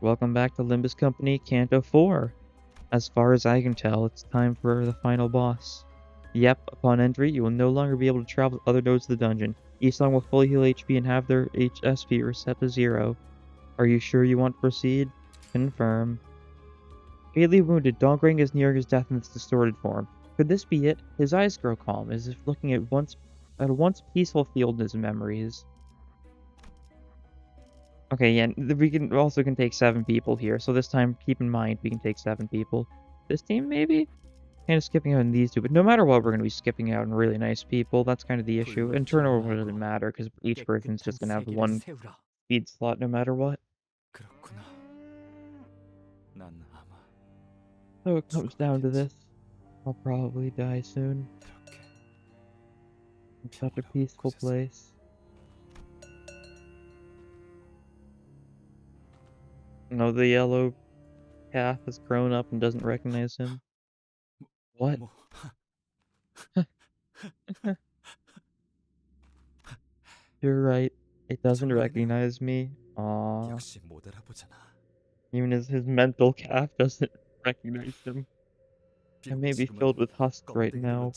Welcome back to Limbus Company, Canto 4. As far as I can tell, it's time for the final boss. Yep, upon entry, you will no longer be able to travel to other nodes of the dungeon. Each song will fully heal HP and have their HP reset to 0. Are you sure you want to proceed? Confirm. Fatally wounded, Dongring is nearing his death in its distorted form. Could this be it? His eyes grow calm, as if looking at a once peaceful field in his memories. Okay, yeah, we can take 7 people here, so this time keep in mind we can take 7 people. This team, maybe? Kind of skipping out on these two, but no matter what, we're going to be skipping out on really nice people. That's kind of the issue. And turnover doesn't matter, because each person's just going to have one speed slot no matter what. So it comes down to this. I'll probably die soon. It's such a peaceful place. No, the yellow calf has grown up and doesn't recognize him. What? You're right. It doesn't recognize me. Aww. Even his mental calf doesn't recognize him. I may be filled with husks right now,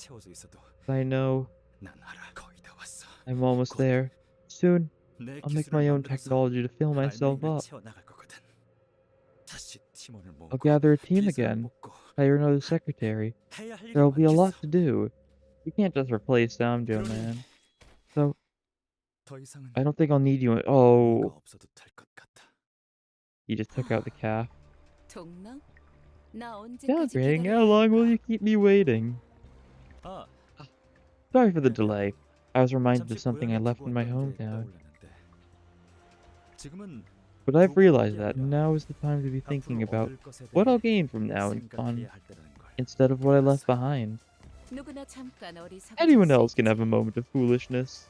but I know I'm almost there. Soon, I'll make my own technology to fill myself up. I'll gather a team again, hire another secretary. There'll be a lot to do. You can't just replace Samjo, man. So, I don't think I'll need you. Oh, he just took out the calf. Gang, how long will you keep me waiting? Sorry for the delay. I was reminded of something I left in my hometown. But I've realized that now is the time to be thinking about what I'll gain from now on instead of what I left behind. Anyone else can have a moment of foolishness.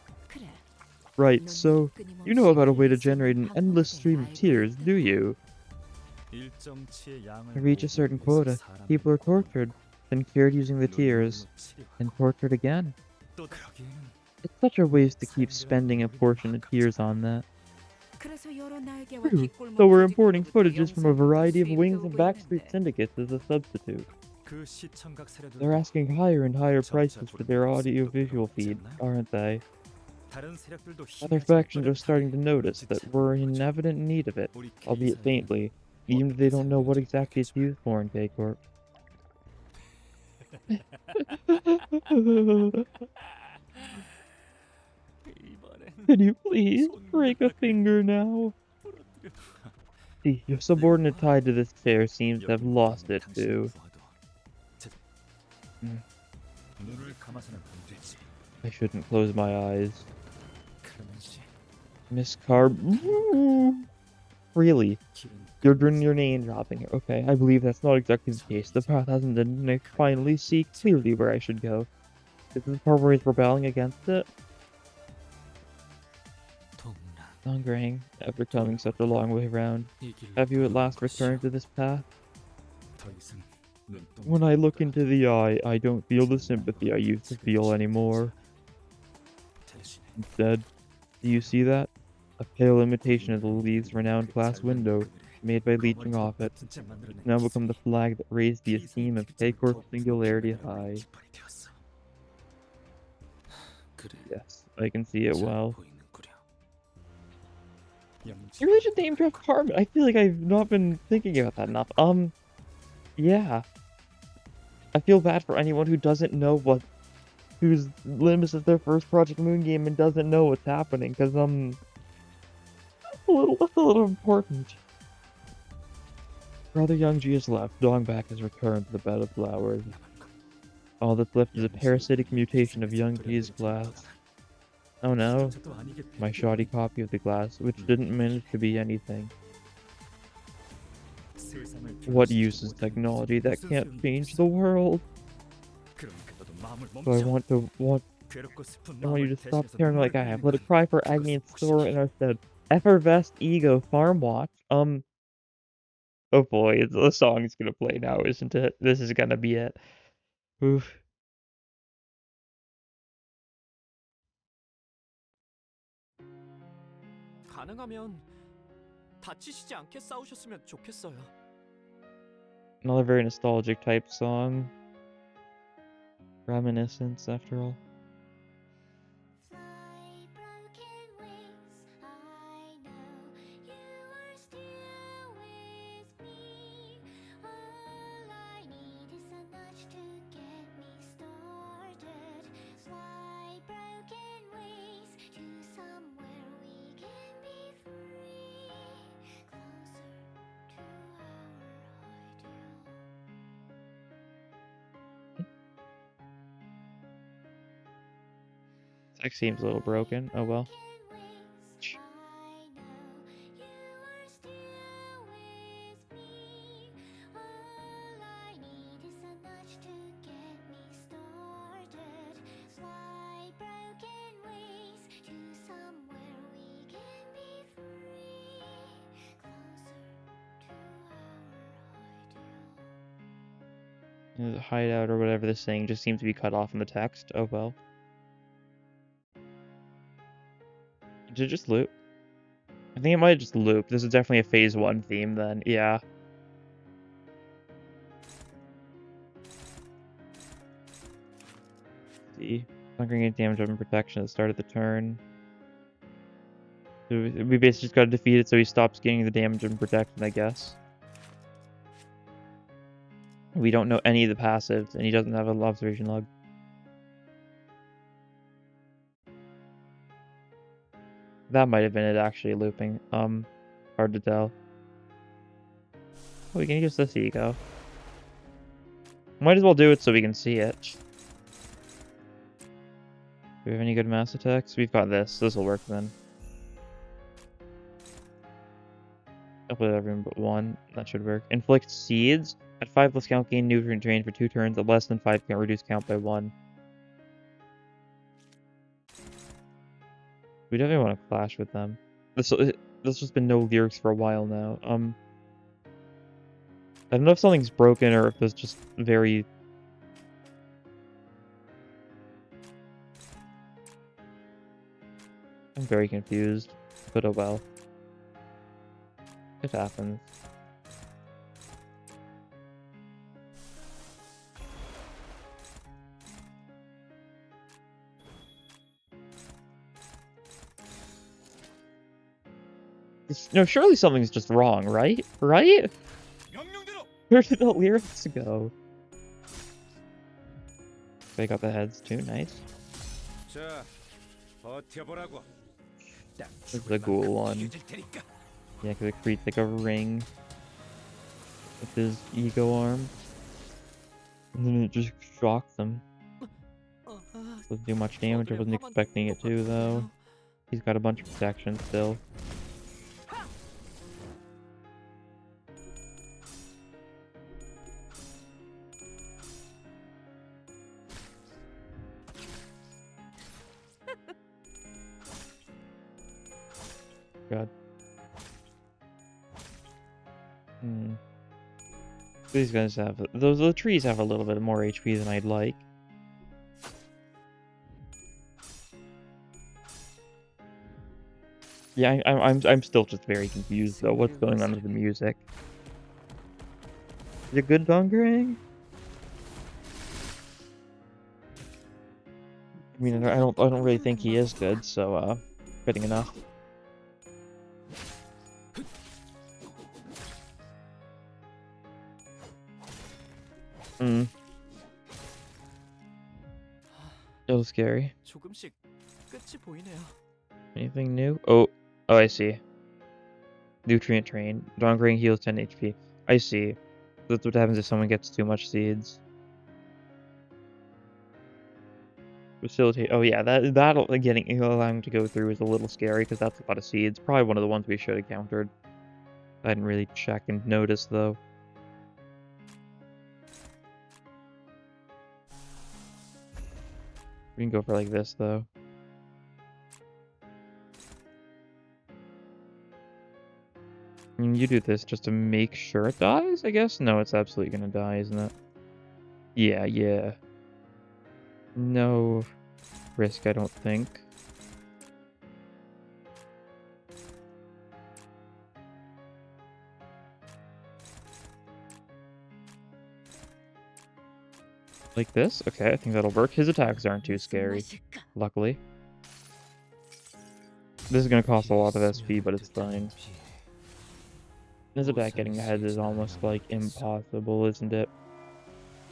Right, so you know about a way to generate an endless stream of tears, do you? To reach a certain quota, people are tortured, then cured using the tears, and tortured again. It's such a waste to keep spending a portion of tears on that. True, so we're importing footages from a variety of wings and backstreet syndicates as a substitute. They're asking higher and higher prices for their audio-visual feed, aren't they? Other factions are starting to notice that we're in evident need of it, albeit faintly, even if they don't know what exactly it's used for in K-Corp. Can you please break a finger now? See, your subordinate tied to this chair seems to have lost it too. I shouldn't close my eyes. Miss Carb. Really? You're name dropping here. Okay, I believe that's not exactly the case. The path hasn't been, and I finally see clearly where I should go. Is this part where he's rebelling against it? Dongring, after coming such a long way round, have you at last returned to this path? When I look into the eye, I don't feel the sympathy I used to feel anymore. Instead, do you see that? A pale imitation of the League's renowned glass window, made by leeching off it. It's now become the flag that raised the esteem of K-Corp's singularity high. Yes, I can see it well. You really should name drop Carmen. I feel like I've not been thinking about that enough. Yeah. I feel bad for anyone who doesn't know whose Limbus is their first Project Moon game and doesn't know what's happening, because, that's a little important. Brother Youngji has left, Dongback has returned to the bed of flowers. All that's left is a parasitic mutation of Youngji's glass. Oh no, my shoddy copy of the glass, which didn't manage to be anything. What use is technology that can't change the world? So I want you to stop caring like I have. Let it cry for agony and store in our stead. Effervesced ego farm watch. Oh boy, the song's gonna play now, isn't it? This is gonna be it. Oof. 다치시지 않게 싸우셨으면 좋겠어요. Another very nostalgic type song. Reminiscence, after all. Fly broken wings, I know you are still with me. All I need is a nudge to get me started. Fly broken wings to somewhere we can be free. Closer to our ideal. That seems a little broken. Oh well. The hideout or whatever this thing just seems to be cut off in the text. Oh well. Did it just loop? I think it might have just looped. This is definitely a phase 1 theme then. Yeah. See. Conquering any damage and protection at the start of the turn. So we basically just gotta defeat it so he stops getting the damage and protection, I guess. We don't know any of the passives, and he doesn't have an observation log. That might have been it actually looping. Hard to tell. Oh, we can use this ego. Might as well do it so we can see it. Do we have any good mass attacks? We've got this. This will work then. I'll put everyone but one. That should work. Inflict seeds. At 5 plus count, gain nutrient drain for 2 turns. At less than 5 count, reduce count by 1. We definitely want to clash with them. There's just been no lyrics for a while now. I don't know if something's broken or if it's just very... I'm very confused, but oh well. It happens. No, surely something's just wrong, right? Right? Where did the lyrics go? They got the heads too, nice. This is the ghoul one. Yeah, because it creates like a ring with his ego arm. And then it just shocks them. Doesn't do much damage, I wasn't expecting it to though. He's got a bunch of protection still. God. These guys have... the trees have a little bit more HP than I'd like. Yeah, I'm still just very confused though. What's going on with the music? Is it good, Dongering? I mean, I don't really think he is good, so fitting enough. A little scary. Anything new? Oh, I see. Nutrient Drain. Dongering heals 10 HP. I see. That's what happens if someone gets too much seeds. Facilitate. Oh yeah, that'll allowing to go through is a little scary because that's a lot of seeds. Probably one of the ones we should have countered. I didn't really check and notice though. We can go for like this though. I mean, you do this just to make sure it dies, I guess? No, it's absolutely gonna die, isn't it? Yeah. No risk, I don't think. Like this? Okay, I think that'll work. His attacks aren't too scary, luckily. This is gonna cost a lot of SP, but it's fine. His attack getting ahead is almost, like, impossible, isn't it?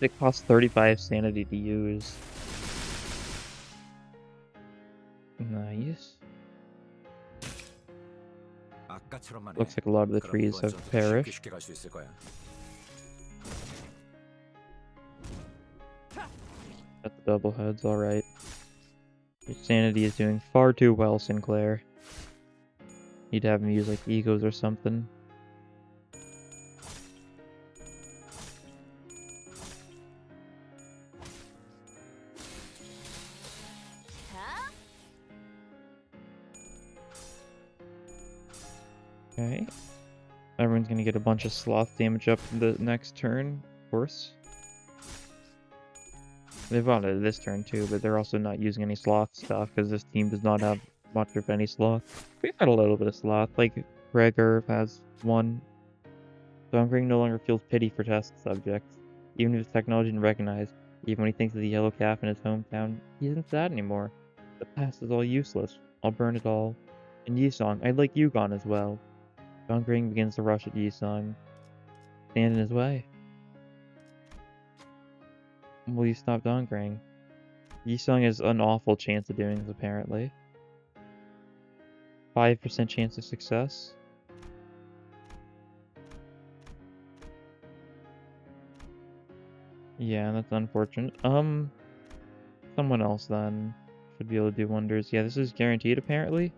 It costs 35 sanity to use. Nice. Looks like a lot of the trees have perished. Got the double heads, alright. Your sanity is doing far too well, Sinclair. Need to have him use, like, egos or something. Okay. Everyone's gonna get a bunch of sloth damage up the next turn, of course. They've got it this turn too, but they're also not using any sloth stuff because this team does not have much of any sloth. We've had a little bit of sloth, like Gregor has one. Dongring no longer feels pity for test subjects, even if his technology isn't recognized. Even when he thinks of the yellow calf in his hometown, he isn't sad anymore. The past is all useless. I'll burn it all. And Yisong, I'd like you gone as well. Dongring begins to rush at Yisong. Stand in his way. Will you stop Dongring? Yisong has an awful chance of doing this, apparently. 5% chance of success. Yeah, that's unfortunate. Someone else then should be able to do wonders. Yeah, this is guaranteed, apparently.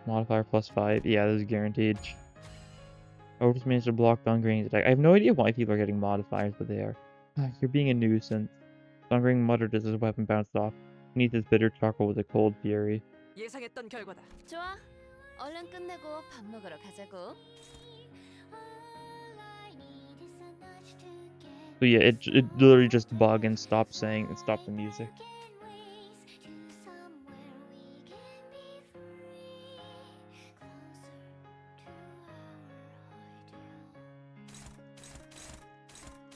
Modifier +5. Yeah, this is guaranteed. Oh, just managed to block Dongring's attack. I have no idea why people are getting modifiers, but they are. You're being a nuisance. Dongring muttered as his weapon bounced off. Beneath his bitter chuckle was a cold fury. 예상했던 결과다. 좋아. 얼른 끝내고 밥 먹으러 가자고. So yeah, it literally just bug and stop saying and stop the music.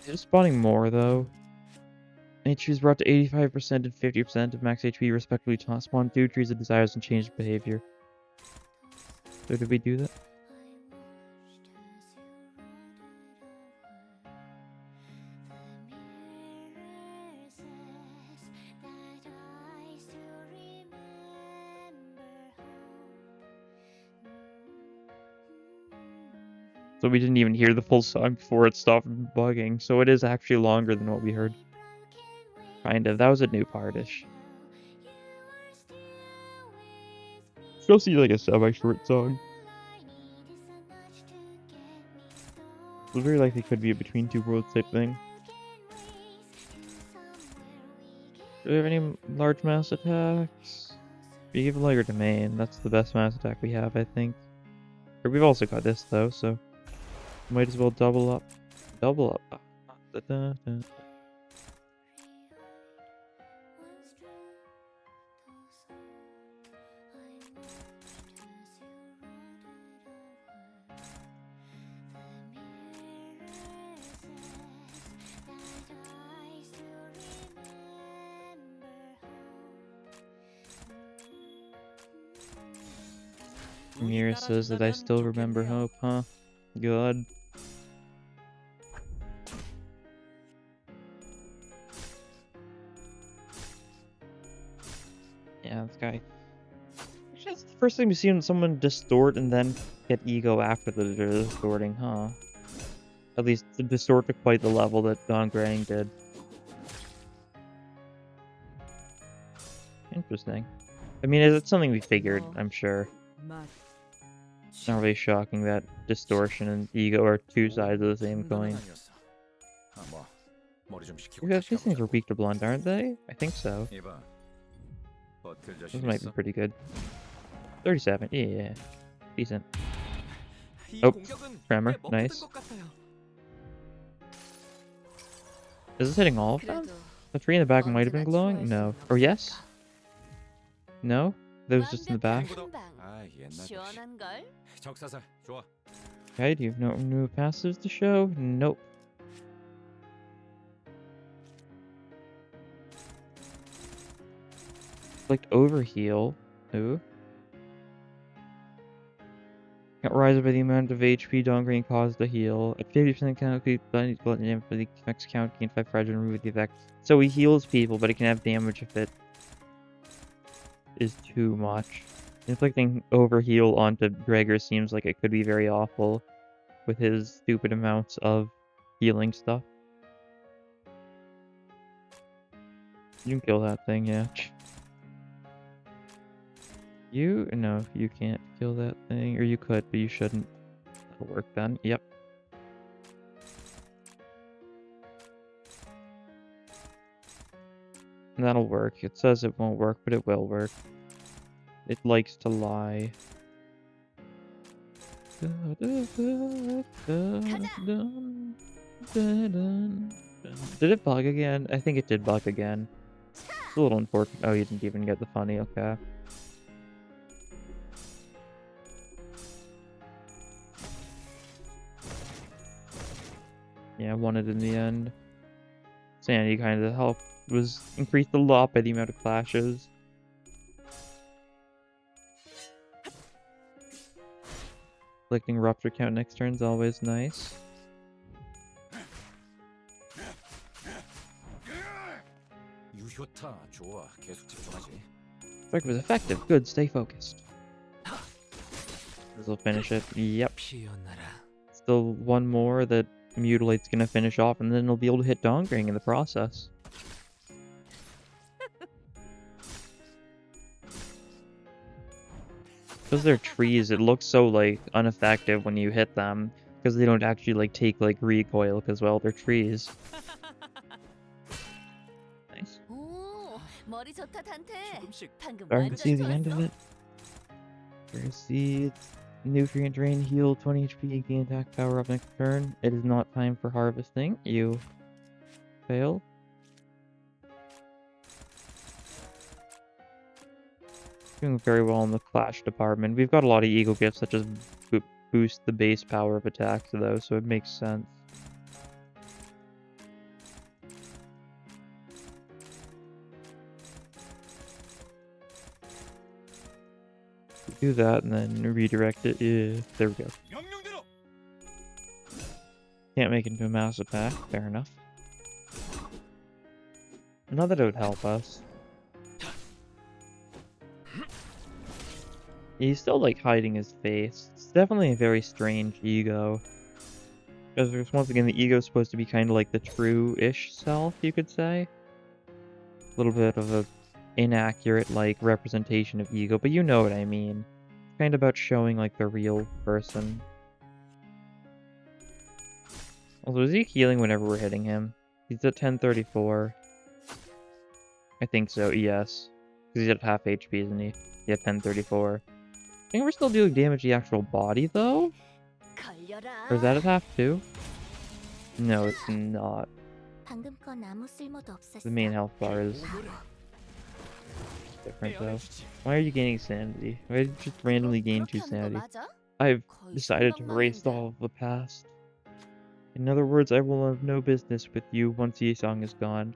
It's spawning more though. HP's brought to 85% and 50% of max HP respectively. Spawn 2 trees of desires and change behavior. So did we do that? So we didn't even hear the full song before it stopped bugging, so it is actually longer than what we heard. Kind of. That was a new partish. Still see like a semi-short song. It very likely could be a between two worlds type thing. Do we have any large mass attacks? We give Liger Domain. That's the best mass attack we have, I think. Or we've also got this though, so might as well double up. Double up. Mira says that I still remember hope, huh? Good. Yeah, this guy. Actually, that's the first time we've seen someone distort and then get ego after the distorting, huh? At least to distort to quite the level that Don Grang did. Interesting. I mean, it's something we figured, I'm sure. It's not really shocking that distortion and ego are two sides of the same coin. Yeah, these things are weak to blunt, aren't they? I think so. This might be pretty good. 37, yeah. Decent. Oh, tremor, nice. Is this hitting all of them? The tree in the back might have been glowing? No. Or yes? No? That was just in the back? Okay, do you have no new passives to show? Nope. Select overheal. Ooh. Can't rise by the amount of HP downgrading caused to heal. At 50% count, keep button damage for the effects count, gain 5 fragile and remove the effect. So he heals people, but it can have damage if it is too much. Inflicting overheal onto Gregor seems like it could be very awful with his stupid amounts of healing stuff. You can kill that thing, yeah. No, you can't kill that thing. Or you could, but you shouldn't. That'll work then. Yep. That'll work. It says it won't work, but it will work. It likes to lie. Did it bug again? I think it did bug again. It's a little unfortunate. Oh, you didn't even get the funny. Okay. Yeah, I won it in the end. Sanity kind of helped. Was increased a lot by the amount of clashes. Collecting rupture count next turn is always nice. Strike was effective. Good, stay focused. This will finish it. Yep. Still one more that Mutilate's gonna finish off, and then it'll be able to hit downgrading in the process. Because they're trees, it looks so, like, ineffective when you hit them. Because they don't actually, like, take, like, recoil, because, well, they're trees. Nice. 오, 머리 좋다 단테. 조금씩 방금 Starting to see 완전 the end of 좋았어. it. Starting to see its nutrient drain, heal 20 HP, gain attack power up next turn. It is not time for harvesting. You fail. Doing very well in the clash department. We've got a lot of eagle gifts that just boost the base power of attacks, though, so it makes sense. Do that and then redirect it. Yeah, there we go. Can't make it into a mass attack. Fair enough. Not that it would help us. He's still, like, hiding his face. It's definitely a very strange ego. Because, once again, the ego is supposed to be kind of like the true-ish self, you could say. A little bit of a inaccurate, like, representation of ego, but you know what I mean. It's kind of about showing, like, the real person. Also, is he healing whenever we're hitting him? He's at 1034. I think so, yes. Because he's at half HP, isn't he? Yeah, 1034. I think we're still doing damage to the actual body, though? Or is that at half too? No, it's not. The main health bar is different, though. Why are you gaining sanity? Why did you just randomly gain 2 sanity? I've decided to erase all of the past. In other words, I will have no business with you once Yisong is gone.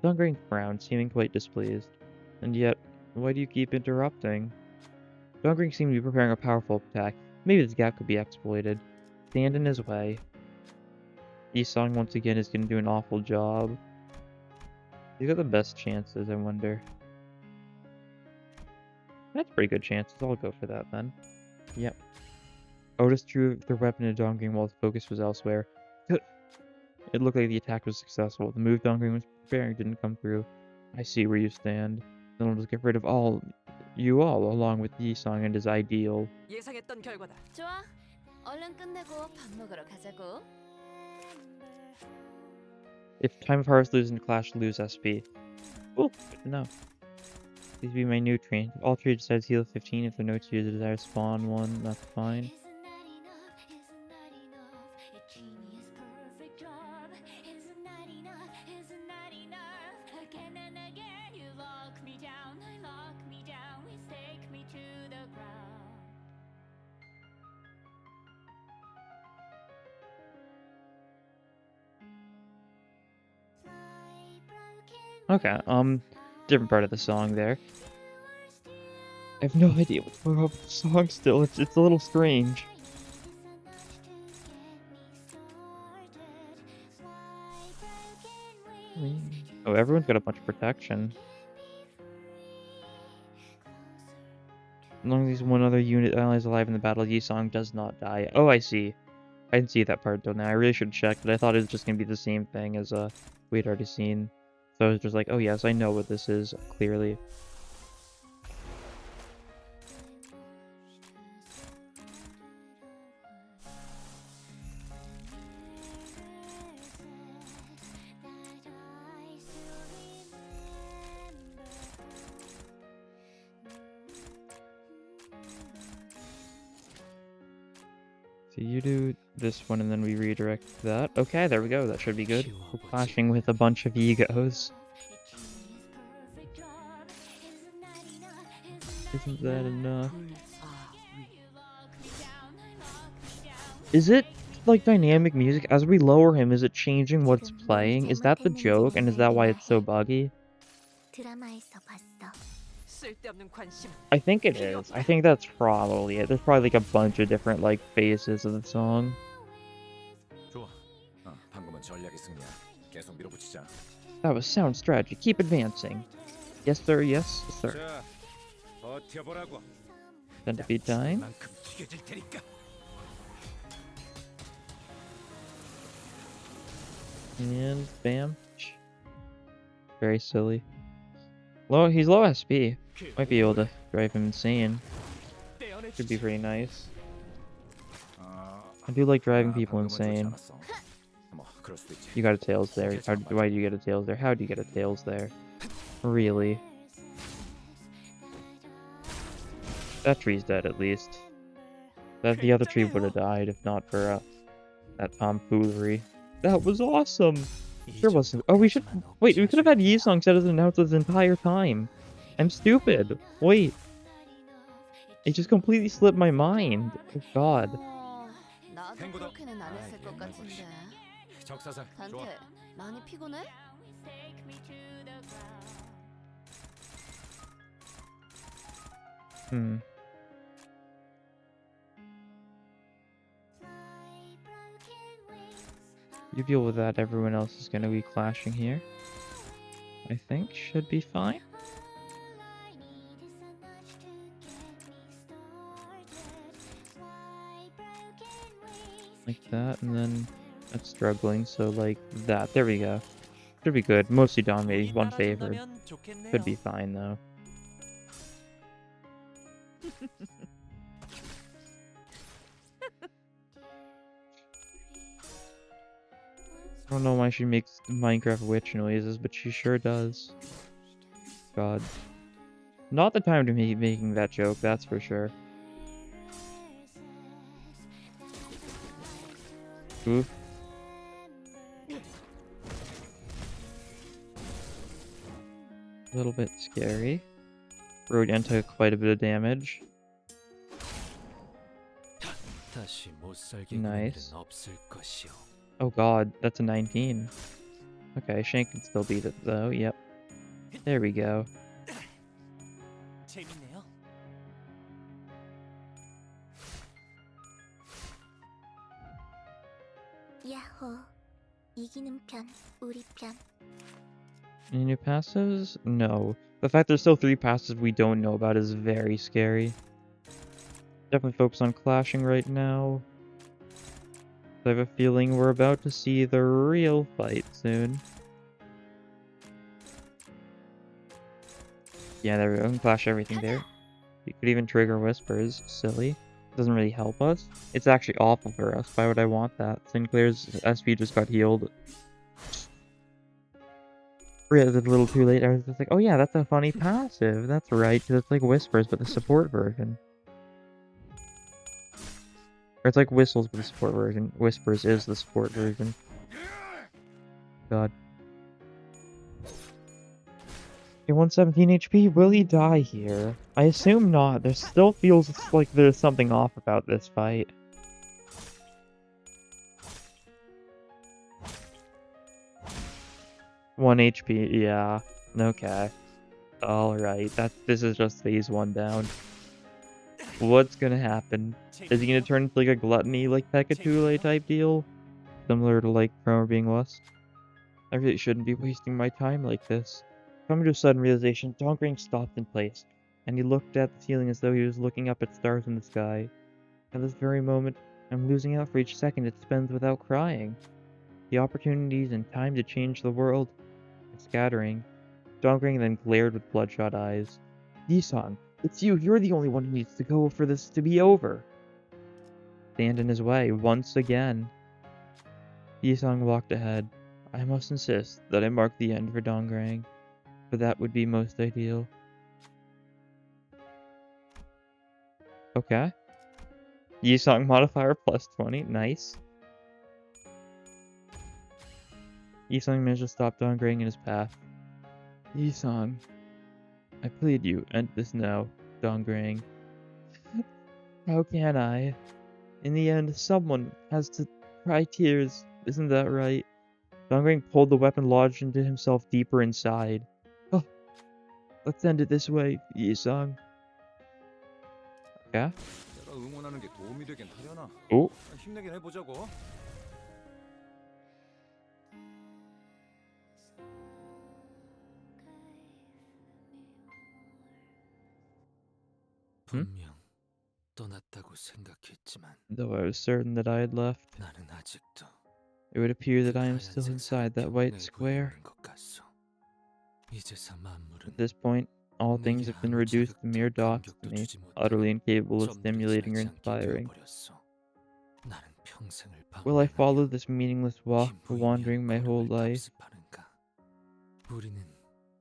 Dongring frowned, seeming quite displeased. And yet, why do you keep interrupting? Dongring seemed to be preparing a powerful attack. Maybe this gap could be exploited. Stand in his way. Yisong once again is going to do an awful job. These are the best chances, I wonder. That's pretty good chances. I'll go for that then. Yep. Otis drew their weapon at Dongring while his focus was elsewhere. It looked like the attack was successful. The move Dongring was preparing didn't come through. I see where you stand. Then I'll just get rid of you all, along with Yisong and his ideal. 예상했던 결과다. 좋아. 얼른 끝내고 밥 먹으러 가자고. If Time of Harvest loses and Clash, lose SP. Cool, good to know. These be my nutrient. If all three decides heal 15, if the no two desire spawn one, that's fine. Okay, different part of the song there. I have no idea what's going on with the song still. It's a little strange. Oh, everyone's got a bunch of protection. As long as there's one other unit allies alive in the battle, Yi-Song does not die. Oh, I see. I didn't see that part though now. I really should check, but I thought it was just gonna be the same thing as we'd already seen. So I was just like, oh yes, I know what this is, clearly. So you do this one and then we redirect that. Okay, there we go. That should be good. We're clashing with a bunch of egos. Isn't that enough? Is it like dynamic music? As we lower him, is it changing what's playing? Is that the joke? And is that why it's so buggy? 쓸데없는 관심. I think it is. I think that's probably it. There's probably like a bunch of different like phases of the song. 좋아. 방금은 전략의 승리야. 계속 밀어붙이자. That was sound strategy. Keep advancing. Yes, sir. Yes, sir. 자, 버텨보라고. Then to be time. 만큼 튀겨질 테니까. And bam. Very silly. He's low SP. Might be able to drive him insane. Should be pretty nice. I do like driving people insane. You got a tails there. Why do you get a tails there? How do you get a tails there? Really? That tree's dead at least. The other tree would have died if not for that tomfoolery. That was awesome! Sure wasn't. Oh, we should. Wait, we could have had Yi-Song set as an announcer this entire time. I'm stupid. Wait. It just completely slipped my mind. Oh god. 나도 그렇게는 안 했을 것 같은데. 적사살. 좋아. 단테, 많이 피곤해? You deal with that, everyone else is gonna be clashing here. I think should be fine. Like that, and then that's struggling, so like that. There we go. Should be good. Mostly dominating, one favored. Could be fine though. I don't know why she makes Minecraft witch noises, but she sure does. God. Not the time to be making that joke, that's for sure. Oof. A little bit scary. Rodian took quite a bit of damage. Nice. Oh god, that's a 19. Okay, Shank can still beat it though, yep. There we go. 재밌네요. 야호. 이기는 편, 우리 편. Any new passives? No. The fact there's still 3 passives we don't know about is very scary. Definitely focus on clashing right now. I have a feeling we're about to see the real fight soon. Yeah, there we go. We can clash everything there. You could even trigger whispers. Silly. Doesn't really help us. It's actually awful for us. Why would I want that? Sinclair's SP just got healed. It's a little too late. I was just like, oh yeah, that's a funny passive. That's right, because it's like whispers, but the support version. Or it's like whistles with the support version. Whispers is the support version. God. Okay, 117 HP. Will he die here? I assume not. There still feels like there's something off about this fight. One HP, yeah. Okay. Alright, this is just phase 1 down. What's gonna happen? Is he gonna turn into like a gluttony, like Pekatule type deal? Similar to like Chroma being lust? I really shouldn't be wasting my time like this. Coming to a sudden realization, Dongring stopped in place, and he looked at the ceiling as though he was looking up at stars in the sky. At this very moment, I'm losing out for each second it spends without crying. The opportunities and time to change the world are scattering. Dongring then glared with bloodshot eyes. Yisong, it's you. You're the only one who needs to go for this to be over. Stand in his way once again. Yisong walked ahead. I must insist that I mark the end for Dongring, for that would be most ideal. Okay. Yisong modifier plus 20. Nice. Yisong managed to stop Dongring in his path. Yisong, I plead you, end this now, Dongring. How can I? In the end, someone has to cry tears, isn't that right? Dongring pulled the weapon lodged into himself deeper inside. Oh, let's end it this way, Yisong. Okay. 내가 응원하는 게 도움이 되긴 하려나? Oh. 힘내긴 해보자고. 분명 떠났다고 생각했지만 Though I was certain that I had left, 나는 아직도 it would appear that 그 I am 하얀 still 색상의 inside that 벽 white 내부에 square. 있는 것 같소. 이제서 만물은 At this point, all things have been reduced to mere dots to me, utterly incapable of stimulating or inspiring. 나는 평생을 Will I 방황하며 follow this meaningless walk, 흰 wandering my whole 부위며 life? 걸음을 답습하는가? 우리는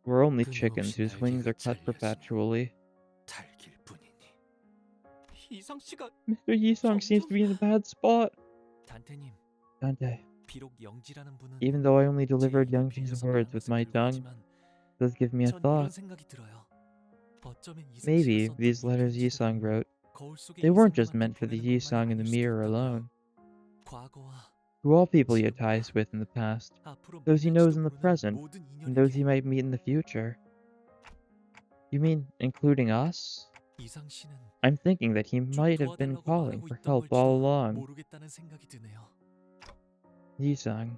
We're only 끊임없이 chickens whose wings 날개가 are cut 잘려서 perpetually. 달길 뿐이니. 이상 씨가 Mr. Yisong seems to be in a bad spot. 단테님, Dante, 비록 영지라는 분은 even though I only 제 delivered 입을 Youngji's 빌려서 words 말한 with 것에 my tongue, 불과하지만 it does give me a 전 이런 thought. 생각이 들어요. 어쩌면 이상 Maybe 씨가 these 썼던 이 letters 편지들은 Yisong wrote, 거울 속에 they weren't just 이상님한테 meant for the 보내는 것만이 Yisong in the 아닐 수도 mirror 있다고요. alone. 과거와 To all people he had 지금과 ties with in the past, 앞으로 those he knows 만날지도 in the 모르는 present, 모든 and those he 인연에게 might meet in the future. You mean including us? 이상 씨는 I'm thinking that he 쭉 might have been 도와달라고 calling 말하고 for 있던 help all 걸지도 along. 모르겠다는 생각이 드네요. Yisong,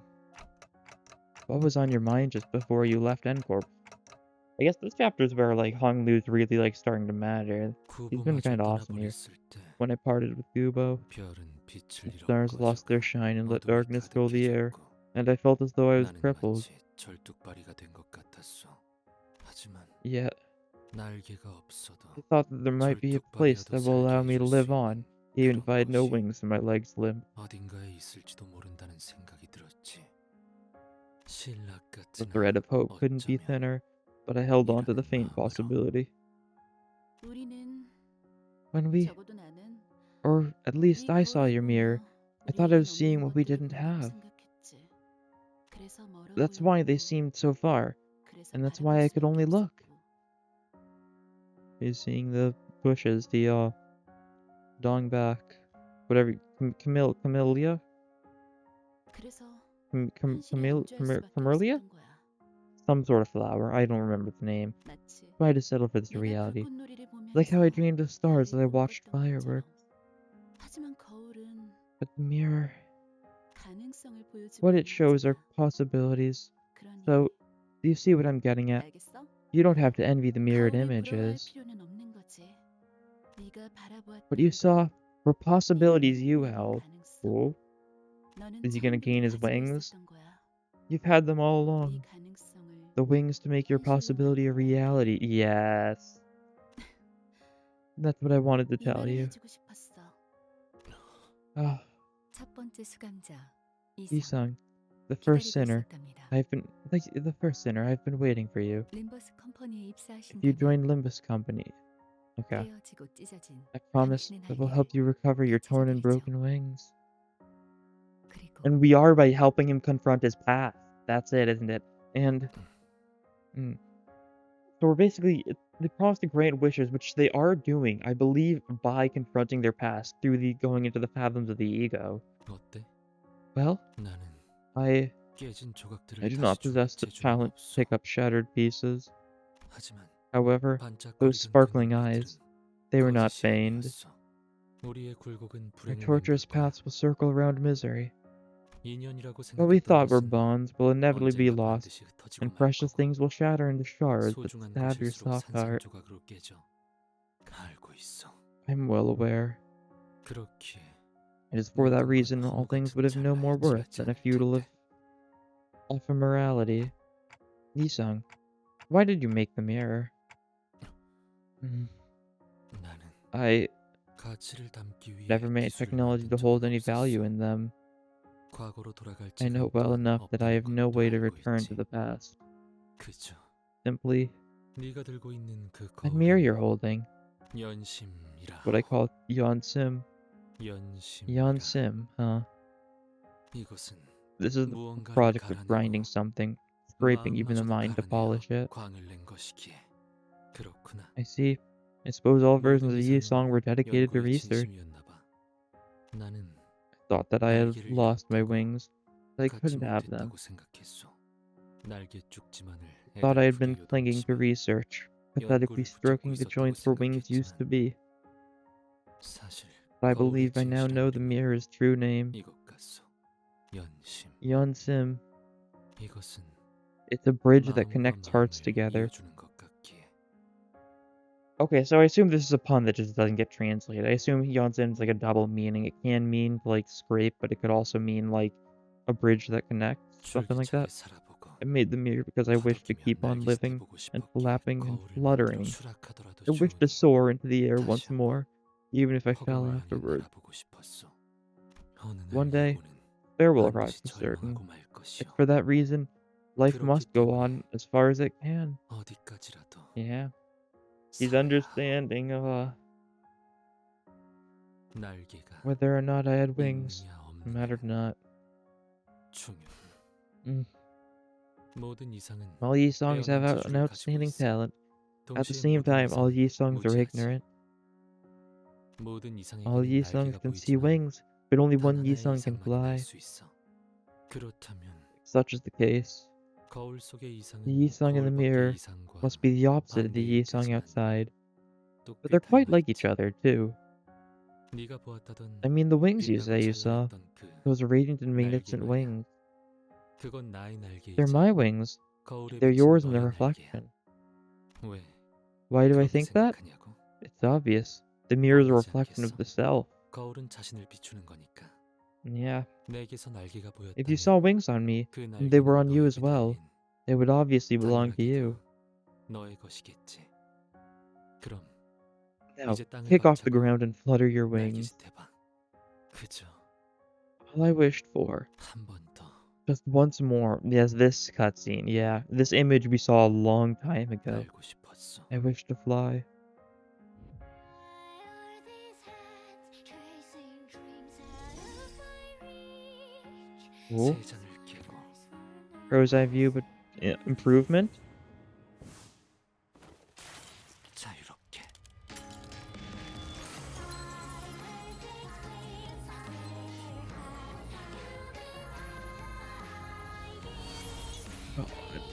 what was on your mind just before you left N-Corp? I guess this chapter is where like Honglu's really like starting to matter. He's been 구보마저 kind of awesome here. 떠나버렸을 때 When I parted with Gubo, 별은 빛을 the 잃어 stars lost their 꺼져가 shine and let 어둠이 darkness fill the air, 가득해졌고 and I felt as though I was 나는 crippled. 마치 절뚝발이가 된 것 같았어. 하지만 Yet, 날개가 없어도 I thought that there might be a place that will allow me to live on, even if I had no wings and my legs limp. 어딘가에 있을지도 모른다는 생각이 들었지. 신락 The 같은 thread of hope couldn't be 어쩌면 thinner, but I held on to the 이라는 faint 마음으로. possibility. 우리는 When we, 적어도 나는 or at least 네 I saw 거울을 your mirror, 보며 I thought I 우리에겐 was seeing 없는 what we 것들을 didn't 본다고 have. 생각했지. 그래서 멀어 That's why they 보였고, seemed so far, 그래서 and that's 바라볼 why I could 수밖에 only look. 없었고. He's seeing the bushes, the dong back, whatever, camellia? 그래서 Camille, 현실에 안주할 수밖에 camellia? 없었던 거야. Some sort of flower, I don't remember the name. 마치 So I had to settle for this 내가 reality. 불꽃놀이를 보면서 Like how I dreamed of stars as I 달을 watched 꿈꿨던 것처럼. fireworks. 하지만 거울은 But the mirror, 가능성을 보여주고 what 있는 it shows are 거잖아. possibilities. 그러니 So, do you see what I'm getting at? 알겠어? You don't have to envy the mirrored 거울을 부러워할 images. 필요는 없는 거지. 네가 바라보았던 What you saw were 것, possibilities 네가 you 꿈꾸는 held. 가능성. Cool. 너는 Is he gonna gain his 처음부터 가지고 wings? 있었던 거야. You've had them all 네 along. 가능성을 The wings to make your 현실로 possibility a 만든다. reality. Yes. That's what I wanted to 이 tell 말을 you. 해주고 싶었어. Ah, 첫 번째 수감자 이상 Yisung, the first 기다리고 sinner. 있었답니다. The first sinner. I've been waiting for you. 림버스 컴퍼니에 If you 입사하신다면 join Limbus Company, okay, 떼어지고 찢어진 I promise 당신의 that will 날개를 help you recover your torn and 찢어버리죠. broken wings. 그리고 And we are by helping him confront his past. That's it, isn't it? And so we're basically they promise to grant wishes, which they are doing, I believe, by confronting their past through the going into the fathoms of the ego. 어때? Well, 나는 I 깨진 조각들을 do 다시 not 조일 possess the 재주는 talent to 없어. pick up shattered pieces, 하지만 However, those 반짝거리던 그 sparkling 눈빛들은 eyes, they were not 거짓이 feigned. 아니었어. 우리의 굴곡은 Our 불행을 torturous 만들 거야. paths will circle around misery. 인연이라고 What we 생각했던 thought were 것은 bonds will inevitably be 언젠가 lost, 반드시 흩어지고 and 말 precious 거고, things will shatter into shards that 소중한 stab your 것일수록 soft heart. 산산조각으로 깨져. 알고 있어. I'm well aware. 그렇기에 It is for that 모든 건 reason all 바보 things 같은 would have no more 찰나에 worth 지나지 than a 않을 feudal 텐데. ephemerality. Nisung, why did you make the mirror? Mm, 나는 I 가치를 담기 위해 never made 기술을 technology to 만든 hold 적은 any value 없었어. in them. 과거로 돌아갈 I know 지금 well 또한 enough that I 없다는 have no 것도 way to 알고 return 있지. to the past. 그저 Simply, 네가 들고 있는 그 that mirror 거울은 you're holding, 연심이라 what I 하오. call Yon Sim. Yon 연심이라. Sim, huh? 이것은 This is the 무언가를 project of grinding 갈아내고 something, scraping even the 마음마저도 mind to 갈아내어 polish it. 광을 낸 것이기에. 그렇구나. I see. I suppose all versions 모든 of Yi 이상은 Song were dedicated to 연구의 research. 진심이었나 봐. 나는 Thought that I had 날개를 lost my 잃었다고 wings, that I 갖지 couldn't have them. 못했다고 생각했어. 날개 쭉지만을 Thought I had 애달프게 been clinging to 요동치며 research, pathetically 연구를 붙잡고 stroking the 있었다고 joints where wings used to 생각했지만 be. 사실 But I 거울의 believe I now 진실한 know the 이름은 mirror's true name, 이것 같소. 연심. Yon Sim. 이것은 It's a bridge that 마음과 connects hearts 마음을 together. 이어주는 것 같기에. Okay, so I assume this is a pun that just doesn't get translated. I assume Yon Sim is like a double meaning. It can mean like scrape, but it could also mean like a bridge that connects, something like 줄기차게 that. 살아보고 I made the mirror because I wished to 화덕이며 keep on 날깃을 living 해보고 and 싶었기에 flapping and 거울을 만들어 fluttering. 수락하더라도 I wished to 좋으니 soar into the air 다시 once 한번 more, even if I fell 허공을 향해 afterward. 날아보고 싶었어. 어느 날 One day, 예고는 there will arrive 반드시 for certain. 절망하고 말 It's 것이오. for that reason, life 그렇기 must go 때문에 on as far as it can. 어디까지라도 Yeah, he's 살아야 하오. understanding 날개가 whether or not I had wings. 있느냐 It mattered 없느냐는 not. 중요해. Mm. 모든 이상은 All Yi songs have 빼어난 an 재주를 가지고 outstanding 있어. talent. At the 동시에 same 모든 time, all 이상은 Yi songs are 무지하지. ignorant. 모든 All 이상에게는 Yi songs 날개가 can see 보이지만 wings, but only 단 one Yi 하나의 song can 이상만이 날 fly. 수 있어. 그렇다면 If such is the case, 거울 속의 the 이상은 Yi song in the 거울 밖의 mirror 이상과 must be the opposite of the 반대일 Yi song 테지만 outside. But 똑비 they're quite like each 닮아있지. other, too. 네가 보았다던 I mean, the wings you 빛나고 say you saw, 찬란했던 그 those radiant and 날개 magnificent 말이야. wings. 그건 나의 They're 날개이지. my wings. 거울에 They're 비친 yours in the 너의 날개야. reflection. 왜 Why do I 그렇게 think that? 생각하냐고? It's obvious. The mirror is a 뻔하지 reflection of 않겠어? the self. 거울은 자신을 비추는 거니까. Yeah. 내게서 날개가 If you saw 보였다면 wings on me, 그 and they were 날개는 on you as 너에게 well, 달린 they would obviously belong to you. 당연하게도 너의 것이겠지. 그럼 Now, 이제 땅을 kick off the 박차고 ground and flutter your wings. 날개짓 해봐. 그저 All I wished for. 한 번 더. Just once more. Yes, this cutscene. Yeah, this image we saw a long time ago. 날고 싶었어. I wish to fly. Oh, 세 잔을 깨고 crow's eye view, but improvement? 자유롭게.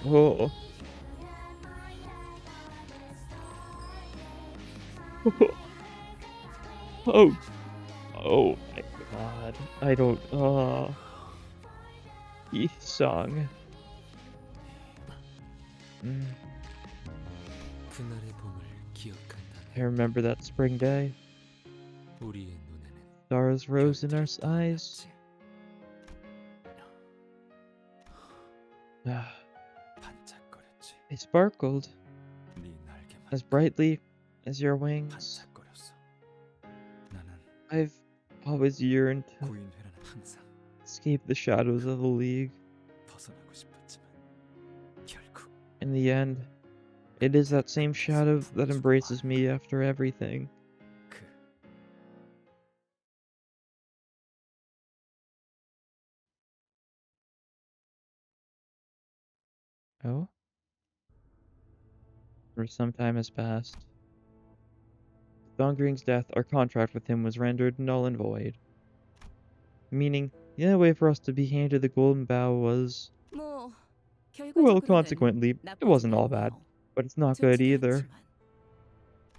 Oh. Oh. Oh my god. I don't. Yi song. 그날의 봄을 I 기억한다면 remember that spring day. 우리의 눈에는 Stars rose in our eyes. 반짝거렸지. They sparkled 네 날개만 as brightly as your wings. 반짝거렸어. 나는 I've always yearned to 구인회라는 항상 escape the shadows of the League. 벗어나고 싶었지만 결국 In the end, it is that same shadow that embraces me after everything. 그 Oh? For some time has passed. With Dongring's death, our contract with him was rendered null and void. Meaning, the only way for us to be handed the golden bow was... 뭐 Well, 결과적으로는 consequently, it wasn't all 나쁘지 bad. 않네요. but it's not good 좋지는 either. 않지만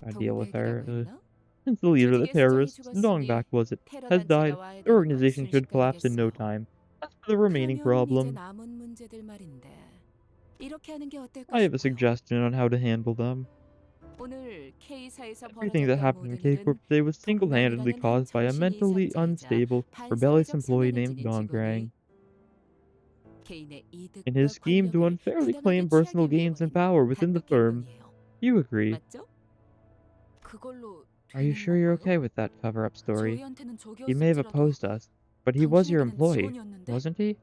I deal with 동맥이라고 her. 했나? Since the leader of the 조직의 수장이 terrorists, long 죽었으니 back was it, 테러 has 단체가 died, 와야 the 되는 건 organization should collapse in no 순식간이겠어. time. As for the remaining 그러면 이제 problems, 남은 문제들 말인데 이렇게 하는 게 어떨까 I have a 싶어요. suggestion on how to handle them. 오늘 K사에서 Everything that 벌어졌던 happened in 모든 K-Corp 일은 today was single-handedly 동명이라는 한 caused by a 정신이 mentally 이상자이자 unstable, rebellious 반사회적 employee 성향을 named 지닌 Dongrang. 직원이 개인의 In 이득과 his scheme to 권력을 unfairly 부당하게 claim personal 취하기 위해 gains and 벌인 power within the 단독 firm. 행동이에요. You agree. 맞죠? 그걸로 Are you 되는 sure you're 건가요? okay with that cover-up story? 저희한테는 He may have 적이었을지라도 opposed us, but he was your 당신에게는 employee, 직원이었는데 wasn't he?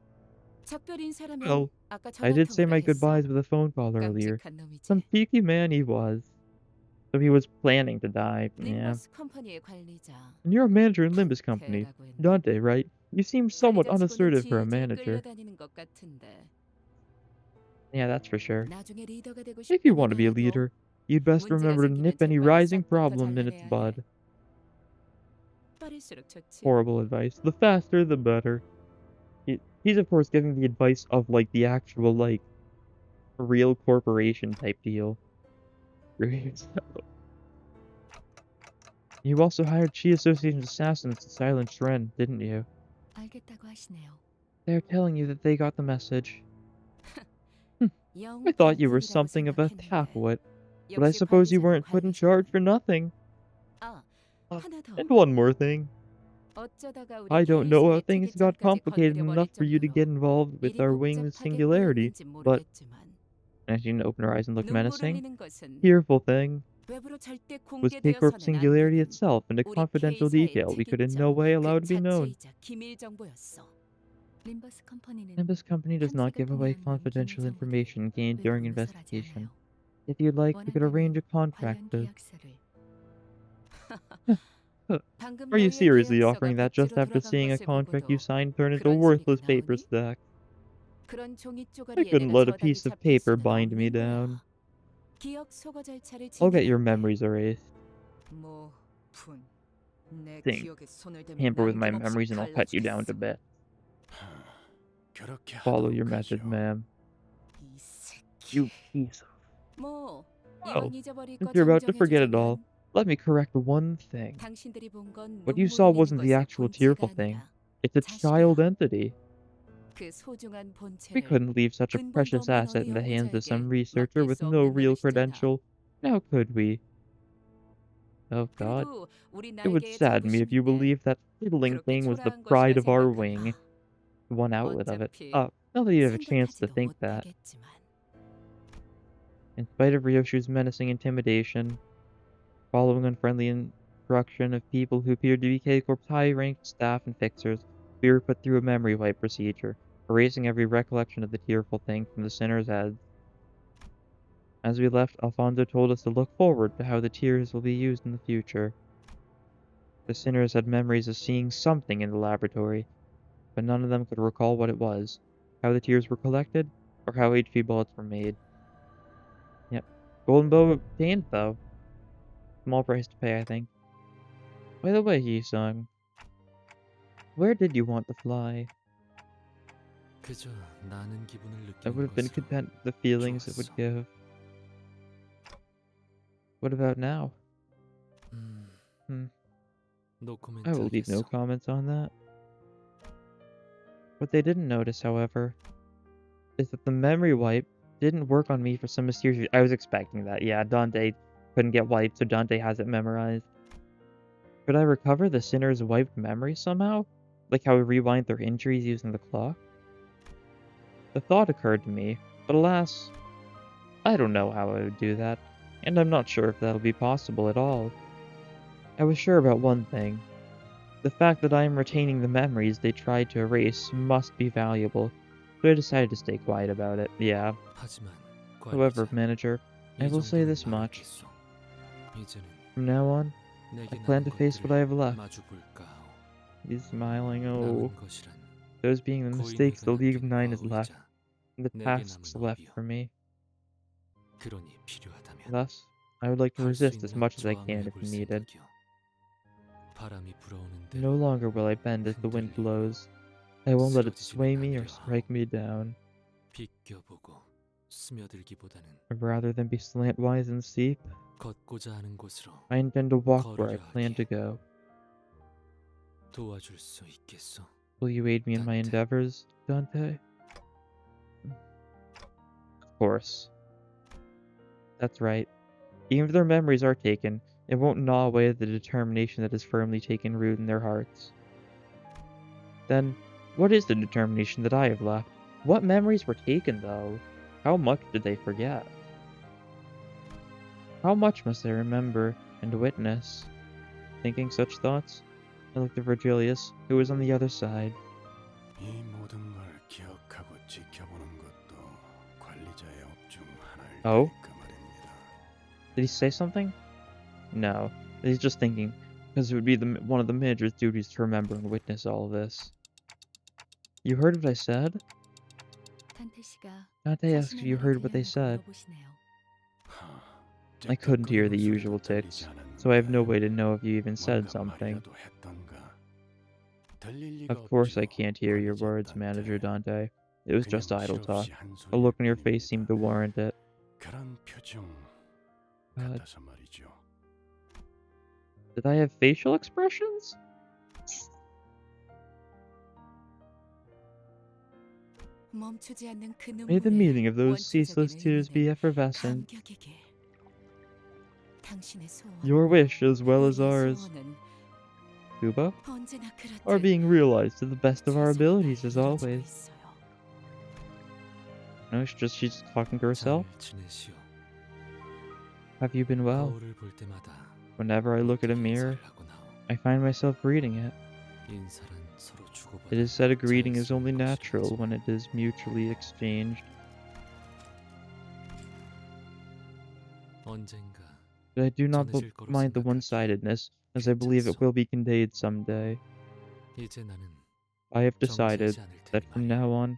작별 인사라면 Well, 아까 I did say 전화통으로 my 했어? goodbyes with a phone call earlier. 깜찍한 놈이지. Some cheeky man he was. So he was planning to die, yeah. 림버스 컴퍼니의 관리자. And you're a manager in Limbus Company. 대라고 했나? Dante, right? You seem somewhat 관리자 직원은 unassertive for a 질질 manager. 끌려다니는 것 같은데. Yeah, that's for sure. 나중에 리더가 되고 If you want to be a 싶다면 leader, you'd best 문제가 remember to 생기면 nip any 재빨리 rising 싹부터 problem in its 잘라내야 해. bud. 빠를수록 좋지. Horrible advice. The faster, the better. He's of course giving the advice of like the actual like real corporation type deal. You also hired Chi Association's assassins to silence Ren, didn't you? 알겠다고 하시네요. They're telling you that they got the message. 영 I thought you were 단품이라고 something of a 생각했는데. halfwit, but I 역시 suppose you 관리자는 weren't put in 관리자. charge for nothing. 아, Oh, 하나 더. and one more thing. 어쩌다가 우리 I don't know how K사의 things got 특이점까지 complicated 건드려버릴 enough for you to 정도로 get involved with 일이 our wing's 복잡하게 singularity, 꼬였는지 but 모르겠지만 as you open her eyes and look 눈물 menacing, 흘리는 것은 fearful thing 외부로 절대 was K-Corp's 공개되어서는 안 singularity 되는 itself and a 우리 confidential K사의 detail we could in no 특이점, way 그 allow to be known. 자체이자 기밀 정보였어. 림버스 컴퍼니는 Nimbus Company does not 탐색을 give away 통해 얻는 confidential 기밀 information gained during 외부로 노출하지 investigation. 않아요. If you'd like, we could arrange a contract 관련 to... 계약서를 방금 Are you 너희의 seriously 계약서가 offering that just 백지로 after 돌아간 seeing a 것을 contract you 보고도 signed turn into a 그런 worthless 소리가 paper 나오니? stack? 그런 종이 I 쪼가리에 couldn't 내가 let a 저당이 piece of 잡힐 paper 수는 bind me 없는 거야. down. 기억 소거 절차를 I'll get your 진행할 때 memories erased. 내 Think. 기억에 손을 대면 Tamper with my 남김없이 memories and I'll cut you down to 갈라주겠어. bit. 그렇게 Follow 하도록 your method, 하죠. ma'am. 이 새끼. You piece of... 뭐 Well, 이왕 잊어버릴 since 거 you're about to forget it all, 정정해주자면 let me correct one thing. 당신들이 본 건 What you 눈물 saw 흘리는 wasn't the 것의 actual 본체가 tearful thing. 아니라 It's a 자식이야. child entity. 그 소중한 We 본체를 couldn't leave such a 근본도 precious 없는 asset 어느 in the hands of 연구자에게 some researcher 맡길 with 수 no 없는 real 노릇이잖아. credential. Now could we? Oh god. 그래도 우리 It would 날개의 sadden me if you 자부심인데 believed that fiddling 그렇게 thing was the 초라한 pride 것이라 of our 생각하나? wing. One outlet of it. 어차피 Not that you have a chance to 생각하지도 think that. 못하겠지만 In spite of Ryoshu's menacing intimidation, following unfriendly instruction of people who appeared to be K-Corp's high-ranked staff and fixers, we were put through a memory wipe procedure, erasing every recollection of the tearful thing from the sinner's heads. As we left, Alfonso told us to look forward to how the tears will be used in the future. The sinners had memories of seeing something in the laboratory, but none of them could recall what it was, how the tears were collected, or how HP bullets were made. Yep. Golden bow obtained, though. Small price to pay, I think. By the way, Yi-sung, where did you want to fly? 그저 나는 기분을 I 느끼는 would have been 것으로 content with the feelings it would 좋았어. give. What about now? 노 코멘트 I will leave no 하겠어. comments on that. What they didn't notice, however, is that the memory wipe didn't work on me for some mysterious reason. I was expecting that. Yeah, Dante couldn't get wiped, so Dante has it memorized. Could I recover the sinner's wiped memory somehow? Like how we rewind their injuries using the clock? The thought occurred to me, but alas, I don't know how I would do that, and I'm not sure if that'll be possible at all. I was sure about one thing. The fact that I am retaining the memories they tried to erase must be valuable, so I decided to stay quiet about it. Yeah. 하지만 However, 관리자, manager, I 이 will say 정도는 this much. 말하겠소. 이제는 From now on, 내게 I plan 남은 to face what I have left. 마주볼까 하오. He's smiling. Oh, 남은 것이란 those being the mistakes the 고인회가 League of 남긴 Nine has left, 과오이자 and the 내게 tasks 남은 left 업이요. for me. 그러니 필요하다면 Thus, I would like to 할 수 resist as 있는 much as I 저항을 can if 해볼 needed. 생각이요. 바람이 불어오는 No 대로 longer will I bend as the wind blows. I won't let it sway me or strike me down. 비껴보고 스며들기보다는 Rather than be slantwise and steep, 걷고자 하는 곳으로 I intend to walk where I 걸으려 plan to 하기에 go. 도와줄 수 있겠소? Will you aid me in my Dante. endeavors, Dante? Of course. That's right. Even if their memories are taken, it won't gnaw away the determination that has firmly taken root in their hearts. Then, what is the determination that I have left? What memories were taken, though? How much did they forget? How much must they remember and witness? Thinking such thoughts, I looked at Virgilius, who was on the other side. 이 모든 걸 기억하고 지켜보는 것도 관리자의 업 중 하나일 Oh? 테니까 말입니다. Did he say something? No, he's just thinking, because it would be one of the manager's duties to remember and witness all of this. You heard what I said? 탄태 씨가 Dante asked if you heard what they said. I couldn't hear the usual ticks, so I have no way to know if you even said something. Of course I can't hear your words, Manager Dante. It was just idle talk. A look on your face seemed to warrant it. 그런 표정 Uh, 같아서 말이죠. did I have facial expressions? 멈추지 않는 그 May the 눈물에 meaning of those ceaseless 원초적인 tears be 의미는 effervescent. 감격이길. 당신의 소원, Your wish as well as 우리의 ours, 소원은 Kubo, 언제나 그렇듯 are being realized to the best of our 최선을 abilities 다해 as 이루어지고 always. 있어요. No, she's just talking to herself. 잘 지내시오. Have you been well? 거울을 볼 때마다 Whenever I look at a mirror, 인사를 하고 나오. I find myself greeting it. 인사란 서로 주고받아 It is said a greeting is only 자연스러운 natural 것이라지. when it is mutually exchanged. 언젠가 But I do not 전해질 거로 mind the 생각하기에 one-sidedness, as I believe it 괜찮소. will be conveyed someday. 이제 나는 I have decided 정지하지 않을 that 테니 from 말이야. now on,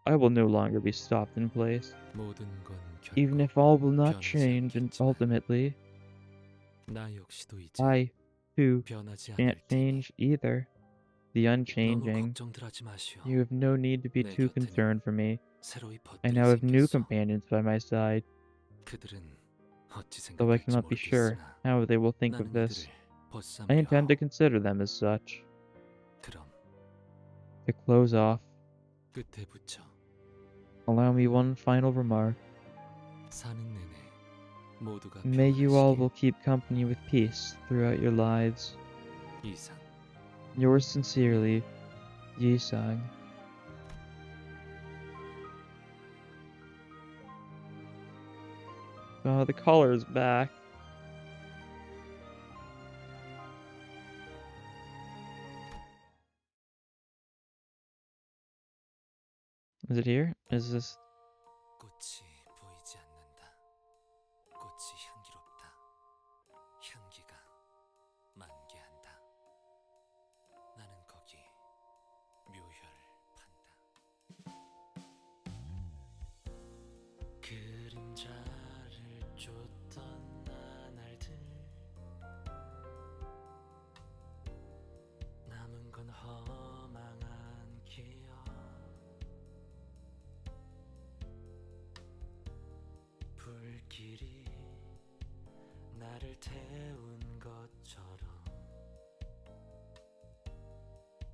I will no longer be stopped in place. 모든 건 Even 결국 if all will not 변하지 change, and 않겠지만 ultimately, 나 역시도 이제 I, too, 변하지 않을 can't 테니 change either. The 너무 unchanging. 걱정들 하지 마시오. You have no need to be 내 too 곁에는 concerned for me. 새로이 I 벗들이 now have new 생겼소. companions by my side, 그들은 어찌 though I 생각할지 cannot be sure 모르겠으나 how they will think of 나는 this. 이들을 I 벗삼으려 intend to 하오. consider them as such. 그럼 To close off, 끝에 붙여 allow me one final remark. 사는 내내 모두가 May you all 평안하시길. will keep company with peace throughout your lives. 이상. Yours sincerely, Yi-sang. Oh, the collar is back. Is it here? Is this... 꽃이 보이지 않는다. 꽃이 향기롭다. 향기가 만개한다. 나는 거기 묘혈을 판다. 그림자를 쫓던 나날들 남은 건 허망한 기억. 불길이 나를 태운 것처럼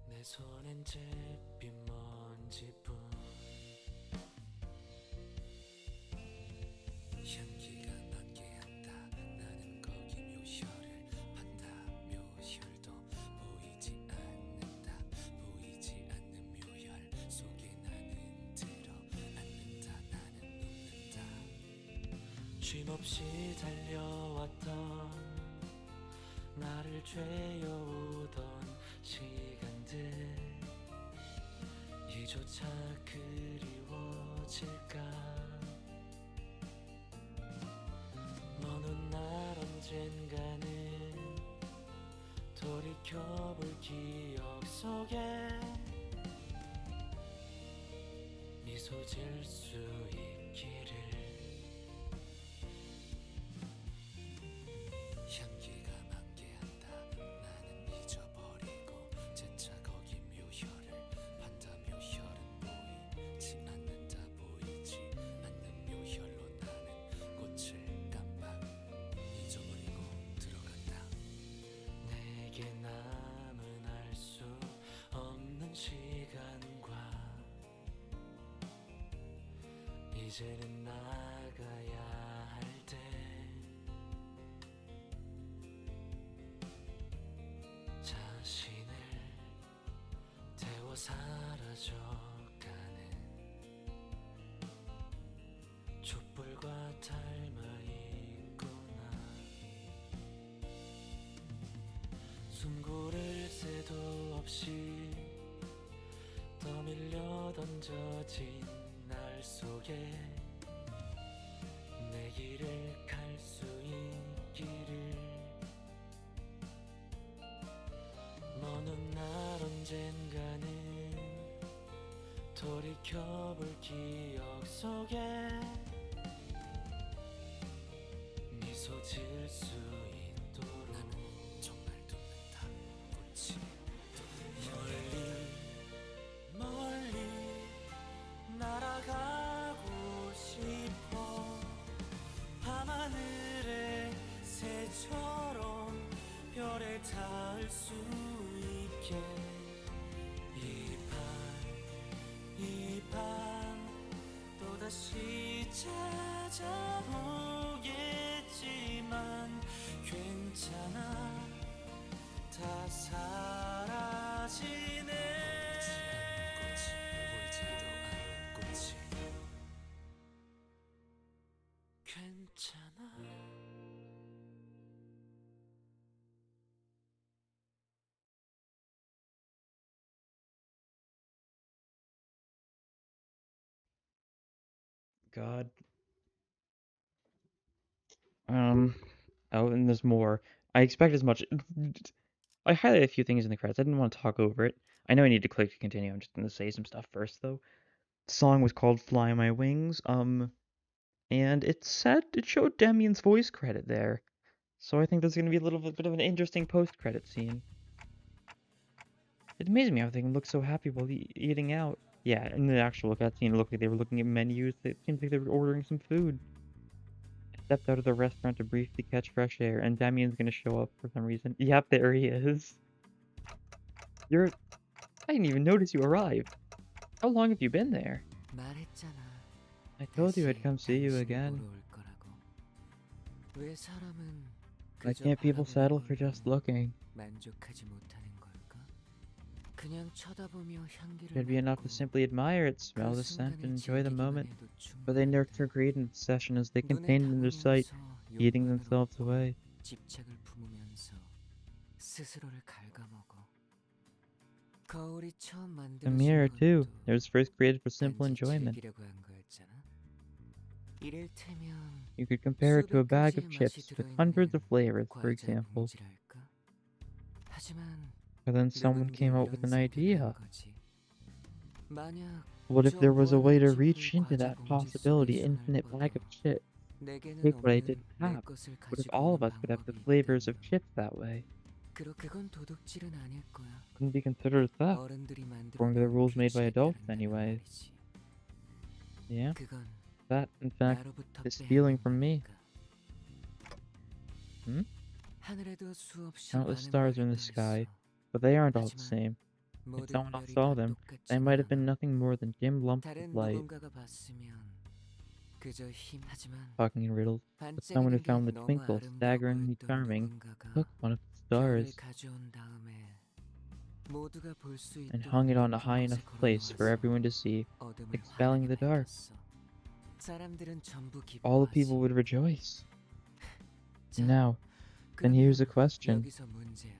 내 손엔 잿빛 먼지뿐. 향기가 만개한다. 나는 거기 묘혈을 판다. 묘혈도 보이지 않는다. 보이지 않는 묘혈 속에 나는 들어 앉는다. 나는 눕는다. 쉼없이 달려왔던 나를 죄어오던 시간들 이조차 그리워질까. 어느 날 언젠가는 돌이켜볼 기억 속에 미소 지을 수 있기를. 향기가 만개한다. 나는 잊어버리고 재차 거기 묘혈을 판다. 묘혈은 보이지 않는다. 보이지 않는 묘혈 이제는 나가야 할 때 자신을 태워 사라져가는 촛불과 닮아 있구나. 숨 고를 새도 없이 떠밀려 던져진 날 속에 내 길을 갈 수 있기를. 먼 훗날 언젠가는 돌이켜볼 기억 속에 미소 지을 수 있도록 나는 정말 둥근다 꽃이 멀리 멀리 날아가고 싶어. 밤하늘의 새처럼 별에 닿을 수 있게. 이 밤 또다시 찾아오겠지만 괜찮아. 다 사라지네. 꽃이 보이지도 않는 꽃이 괜찮아. God. Oh, and there's more. I expect as much. I highlighted a few things in the credits. I didn't want to talk over it. I know I need to click to continue. I'm just gonna say some stuff first, though. The song was called "Fly My Wings." And it showed Damien's voice credit there. So I think there's gonna be a little bit of an interesting post-credit scene. It amazed me how they can look so happy while eating out. Yeah, in the actual cutscene, it looked like they were looking at menus. It seemed like they were ordering some food. I stepped out of the restaurant to briefly catch fresh air, and Damien's gonna show up for some reason. Yep, there he is. I didn't even notice you arrived. How long have you been there? 말했잖아. I told you I'd come see you 당신을 again. 보러 올 거라고. 왜 사람은 Why 그저 can't people 바라보는 settle for 걸로 just looking? 만족하지 못하는 걸까? 그냥 쳐다보며 향기를 It'd be enough to 맡고 simply admire it, smell 그 the scent, 순간을 and enjoy the 즐기기만 moment. 해도 But they 충분하다. nurture greed in obsession as they 눈에 contain it in their sight, 담으면서 eating 욕망을 themselves 얻고 away. 집착을 품으면서 스스로를 갉아먹어. 거울이 처음 The 만들어진 mirror, too. 것도 It was first created for simple 단지 enjoyment. 즐기려고 한 거였잖아. 이를테면 You could compare it to a 수백 bag 가지의 of 맛이 chips with hundreds 들어있는 of flavors, for 과자 example. 봉지랄까? 하지만 But then someone 누군가 came out with 이런 an 생각을 한 idea. 거지. 만약 What if 저 there was a way 무한한 to 지구를 reach into 과자 that 봉지 속에 possibility, 손을 infinite 뻗어 bag of chips? 내게는 Take what I 없는 didn't 내 have. 것을 What if 가지고 all of 오는 us could have the 방법이 flavors of 있다면 chips that way? 그건 도둑질은 아닐 거야. Couldn't be considered a theft, 어른들이 according to the 만들어놓은 rules made by 규칙에 adults 따른다면 anyway. 말이지. Yeah, 그건 that, in fact, 나로부터 is stealing 빼앗는 from me. 거니까. Hmm? 하늘에도 수없이 Countless 많은 stars 별이 are in the 떠 sky, 있어. but they aren't all the 하지만 same. If 모든 someone else 별이 saw 다 them, they 똑같지는 might have been 않아. nothing more than dim lumps of 다른 light. 누군가가 봤으면 그저 하지만 Talking in riddles, but someone who 반짝이는 게 found the 너무 twinkle 아름다워 staggeringly 보였던 charming 누군가가 took one of the 별을 stars 가져온 다음에 모두가 볼 수 and 있도록 hung it on a 높은 high 곳에 enough place for 걸어놓아서 everyone to see, 어둠을 expelling 환하게 the dark. 밝혔어. 사람들은 전부 All the 기뻐하지. people would rejoice. 자, Now, then here's a 그러면 question. 여기서 문제야.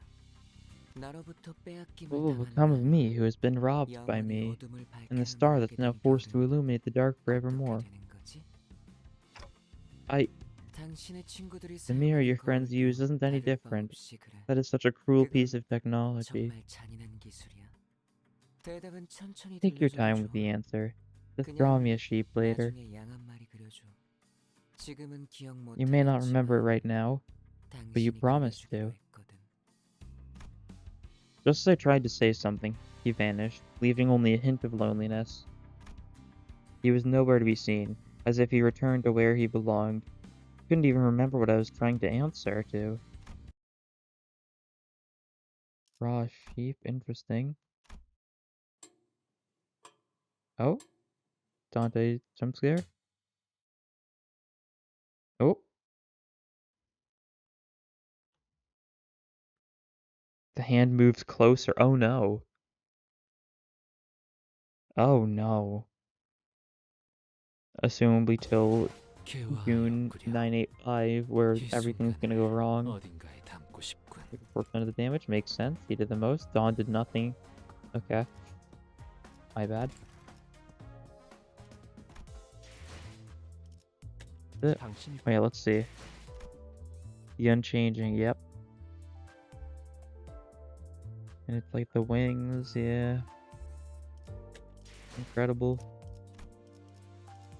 나로부터 빼앗김을 What will 당한 become of 나와 me who has been robbed by 영원히 me, 어둠을 and the 밝혀야만 star 하게 that's now 된 forced to 별은 illuminate the dark 어떻게 forevermore? 되는 거지? 당신의 친구들이 The mirror 사용하는 your friends 거울도 use isn't any 다를 바 different. 없이 그래. That is such a cruel 그건 piece of technology. 정말 잔인한 기술이야. 대답은 천천히 Take your 들려줘도 time with 좋아. the answer. Just draw me a sheep later. 나중에 양 한 마리 그려줘. 지금은 기억 못 You may not remember it 하겠지만 right now, but you 당신이 promised 그려주기로 to. 했거든. Just as I tried to say something, he vanished, leaving only a hint of loneliness. He was nowhere to be seen, as if he returned to where he belonged. Couldn't even remember what I was trying to answer to. Raw sheep, interesting. Oh? Dante jump scare? Oh, the hand moves closer. Oh no. Oh no. Assumably till 개화하여 June 그려 985, where 이 everything's gonna 순간을 go wrong. 어딘가에 담고 싶군. 4% of the damage makes sense. He did the most. Dawn did nothing. Okay. My bad. 당신이 Oh yeah, let's see. The Unchanging, yep. And it's like the wings, yeah. Incredible.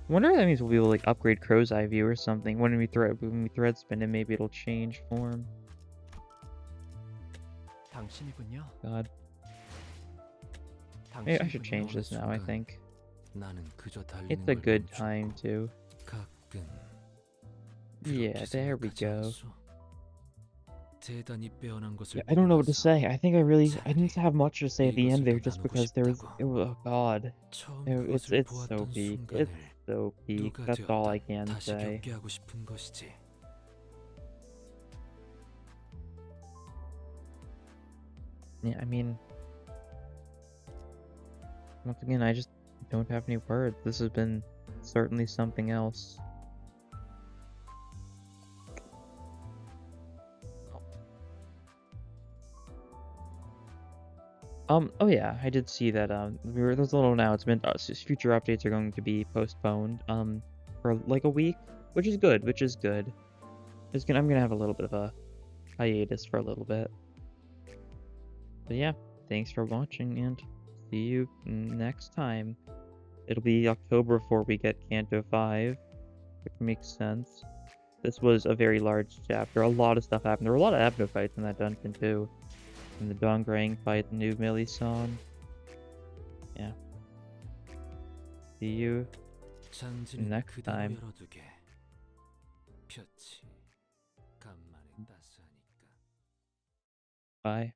I wonder if that means we'll be able to like upgrade Crow's Eye View or something. When we thread spin it, maybe it'll change form. 당신이군요. God. Maybe I should change this now, I think. 나는 그저 달리는 It's a 걸 good 멈추고 time to. 가끔 Yeah, 그렇게 there we 생각하지 go. 않소? 대단히 빼어난 것을 Yeah, I don't know what to 보고 say. I think I didn't 차라리 have much to say at the end there 이것을 더 just 나누고 because there was, 싶다고. oh god. 처음 It's 그것을 so 보았던 peak. 순간을 It's so peak. 누가 That's all I 되었든 can 다시 say. 겪게 하고 싶은 것이지. Yeah, I mean, once again, I just don't have any words. This has been certainly something else. Oh yeah, I did see that, there's a little announcement, future updates are going to be postponed, for like a week, which is good, I'm gonna have a little bit of a hiatus for a little bit. But yeah, thanks for watching, and see you next time. It'll be October before we get Canto 5, which makes sense. This was a very large chapter. A lot of stuff happened. There were a lot of Abno fights in that dungeon, too. And the Dongrang fight, the new Millie song. Yeah. See you 잔지는 next 그대로 time. 열어두게. 볕이 간만에 따스하니까. Bye.